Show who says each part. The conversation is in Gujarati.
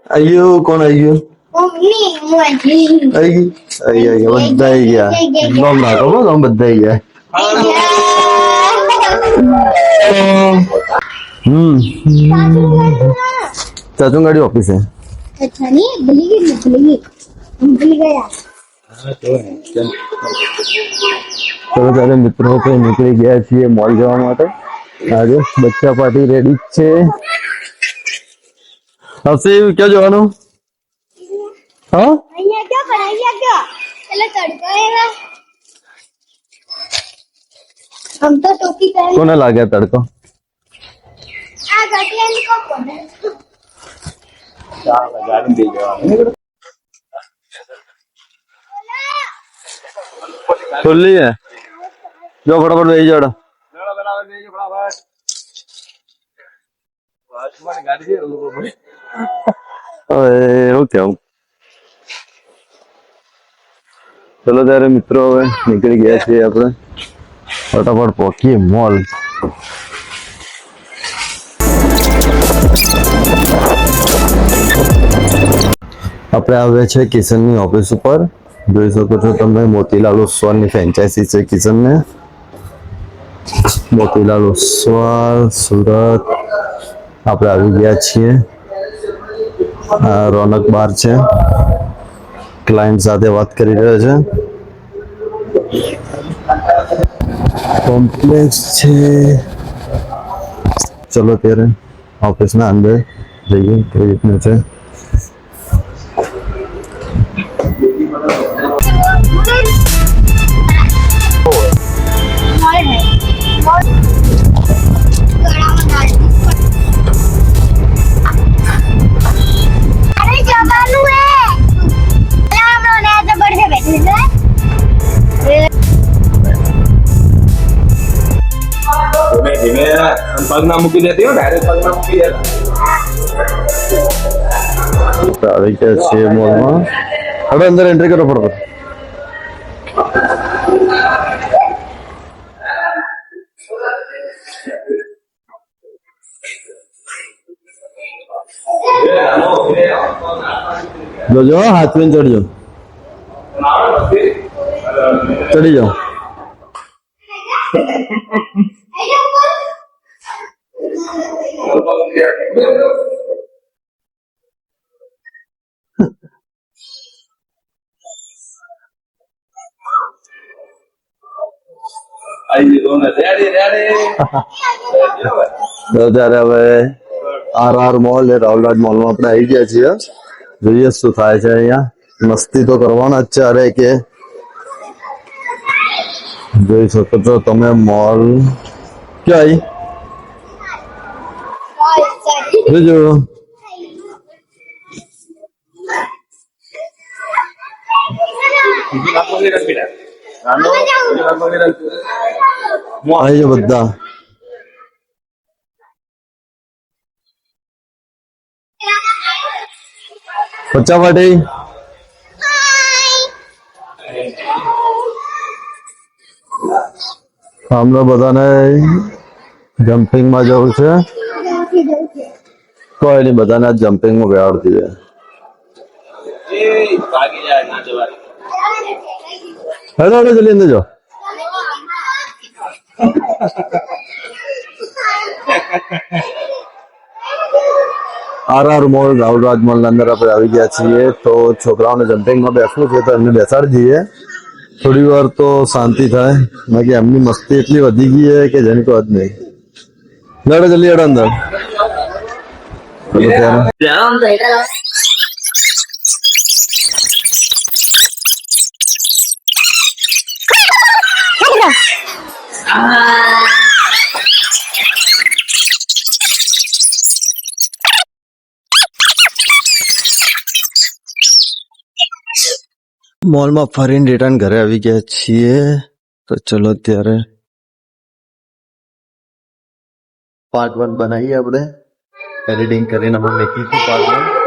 Speaker 1: આયુ કોણ આયુ આઈ બધા આઈ ગયા નોમ નાખો નોમ બધા આઈ ગયા ચાચુંગાડી ઓફિસ है
Speaker 2: अच्छा नहीं भूल गया
Speaker 1: ચલો ત્યારે મિત્રો આપણે નીકળી ગયા છીએ મોલ જવા માટે આજે બચ્ચા પાર્ટી રેડી છે હસીબ ક્યાં જવાનું હા
Speaker 2: અહીંયા ક્યાં પણ અહીંયા ક્યાં એટલે તડકો એવા हम तो टोपी पहन
Speaker 1: કોને લાગ્યા તડકો
Speaker 2: आ गटियान को कोने
Speaker 3: ગાડી દઈ જવાનું
Speaker 1: ખુલ્લી હે જો ફટાફટ બેસી જાડો એવું કેવું ચલો ત્યારે મિત્રો હવે નીકળી ગયા છીએ આપણે ફટાફટ પહોંચીએ મોલ આપણે આવ્યા છે કિશનની ઓફિસ ઉપર જોઈ શકો છો તમે મોતીલાલ ઓસ્વાલની ફ્રેન્ચાઇઝી છે કિશનને મોતીલાલ ઓસ્વાલ સુરત આપણે આવી ગયા છીએ રોનક બાર છે ક્લાયન્ટ સાથે વાત કરી રહ્યો છે કોમ્પ્લેક્સ છે ચલો ત્યારે ઓફિસના અંદર જઈએ કેવી રીતનું છે
Speaker 3: ધીમે પગ ના મૂકી દેતી હો ડાયરેક્ટ પગ ના મૂકી દેતા
Speaker 1: આવી ગયા છીએ મોલમાં હવે અંદર એન્ટ્રી કરો ફટાફટ જોજો હાથ में ચડજો ચડી જાઓ ત્યારે હવે આર મોલ એ રાવલાડ મોલમાં આપણે આવી ગયા છીએ જોઈએ શું થાય છે અહીંયા મસ્તી તો કરવાના જ છે અરે કે જોઈ શકો છો તમે મોલ ક્યાં આવી જોજો આવી જો બધા બચ્ચા પાર્ટી અમને બધાને જમ્પિંગમાં જવું છે કોઈ નહીં બધાને જમ્પિંગમાં બેહાડતી છે હેલો હેલો જલ્દી અંદર જાઓ આર મોલ રાવલરાજ મોલ ના અંદર આપણે આવી ગયા છીએ તો છોકરાઓને જમ્પિંગમાં બેસવું છે તો એમને બેસાડી દઈએ થોડી વાર તો શાંતિ થાય બાકી એમની મસ્તી એટલી વધી ગઈ છે કે જેની કોઈ જ નહીં લડો જલ્દી હેડો અંદર મોલમાં ફરીને રિટર્ન ઘરે આવી ગયા છીએ તો ચલો ત્યારે પાર્ટ 1 બનાવીએ આપણે એડિટિંગ કરીને અમે મૂકીશું પાર્ટ 1